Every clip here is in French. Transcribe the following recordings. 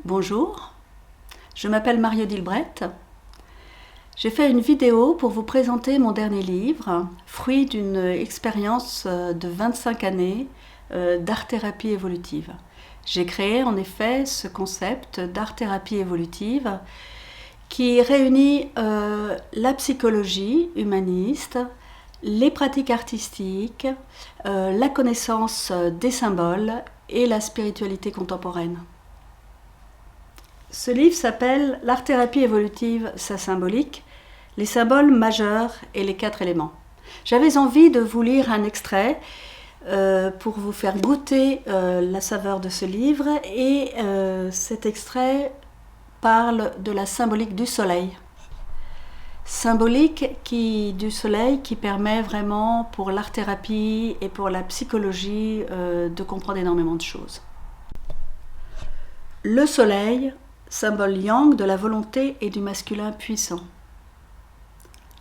Bonjour, je m'appelle Marie-Odile Brett. J'ai fait une vidéo pour vous présenter mon dernier livre, fruit d'une expérience de 25 années d'art-thérapie évolutive. J'ai créé en effet ce concept d'art-thérapie évolutive qui réunit la psychologie humaniste, les pratiques artistiques, la connaissance des symboles et la spiritualité contemporaine. Ce livre s'appelle « L'art-thérapie évolutive, sa symbolique, les symboles majeurs et les 4 éléments ». J'avais envie de vous lire un extrait pour vous faire goûter la saveur de ce livre et cet extrait parle de la symbolique du soleil. Symbolique du soleil qui permet vraiment pour l'art-thérapie et pour la psychologie de comprendre énormément de choses. Le soleil, symbole yang de la volonté et du masculin puissant.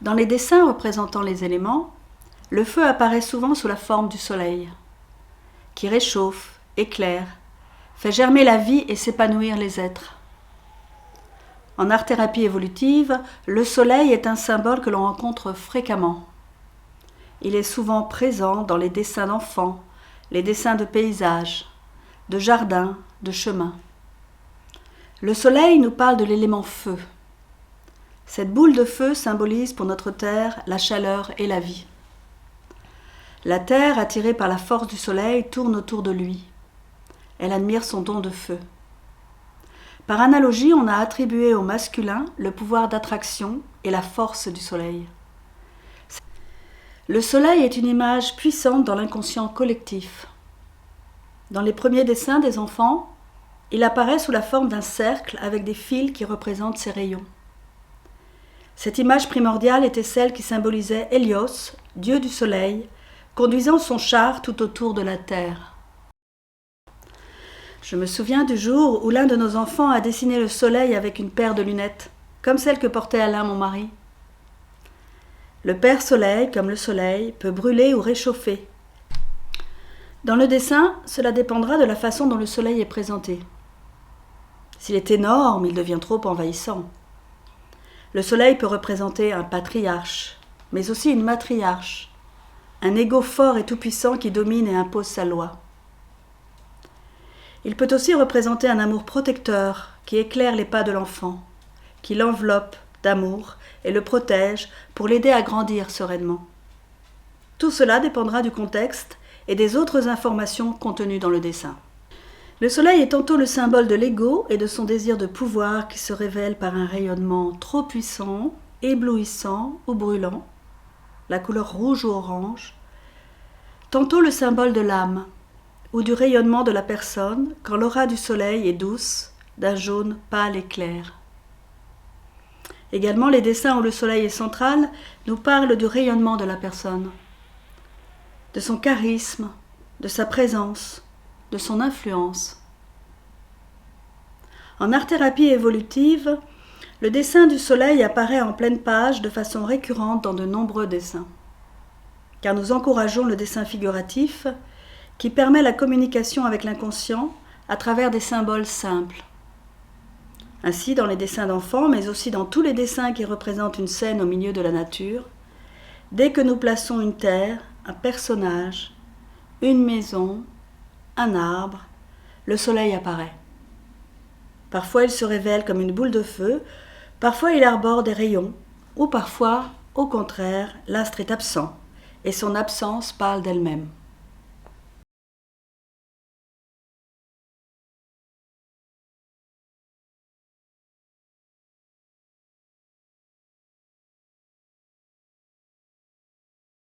Dans les dessins représentant les éléments, le feu apparaît souvent sous la forme du soleil, qui réchauffe, éclaire, fait germer la vie et s'épanouir les êtres. En art-thérapie évolutive, le soleil est un symbole que l'on rencontre fréquemment. Il est souvent présent dans les dessins d'enfants, les dessins de paysages, de jardins, de chemins. Le soleil nous parle de l'élément feu. Cette boule de feu symbolise pour notre terre la chaleur et la vie. La terre, attirée par la force du soleil, tourne autour de lui. Elle admire son don de feu. Par analogie, on a attribué au masculin le pouvoir d'attraction et la force du soleil. Le soleil est une image puissante dans l'inconscient collectif. Dans les premiers dessins des enfants, il apparaît sous la forme d'un cercle avec des fils qui représentent ses rayons. Cette image primordiale était celle qui symbolisait Hélios, dieu du soleil, conduisant son char tout autour de la terre. Je me souviens du jour où l'un de nos enfants a dessiné le soleil avec une paire de lunettes, comme celle que portait Alain, mon mari. Le père soleil, comme le soleil, peut brûler ou réchauffer. Dans le dessin, cela dépendra de la façon dont le soleil est présenté. S'il est énorme, il devient trop envahissant. Le soleil peut représenter un patriarche, mais aussi une matriarche, un ego fort et tout-puissant qui domine et impose sa loi. Il peut aussi représenter un amour protecteur qui éclaire les pas de l'enfant, qui l'enveloppe d'amour et le protège pour l'aider à grandir sereinement. Tout cela dépendra du contexte et des autres informations contenues dans le dessin. Le soleil est tantôt le symbole de l'ego et de son désir de pouvoir qui se révèle par un rayonnement trop puissant, éblouissant ou brûlant, la couleur rouge ou orange, tantôt le symbole de l'âme ou du rayonnement de la personne quand l'aura du soleil est douce, d'un jaune pâle et clair. Également, les dessins où le soleil est central nous parlent du rayonnement de la personne, de son charisme, de sa présence, de son influence. En art-thérapie évolutive, le dessin du soleil apparaît en pleine page de façon récurrente dans de nombreux dessins, car nous encourageons le dessin figuratif qui permet la communication avec l'inconscient à travers des symboles simples. Ainsi, dans les dessins d'enfants, mais aussi dans tous les dessins qui représentent une scène au milieu de la nature, dès que nous plaçons une terre, un personnage, une maison, un arbre, le soleil apparaît. Parfois il se révèle comme une boule de feu, parfois il arbore des rayons, ou parfois, au contraire, l'astre est absent, et son absence parle d'elle-même.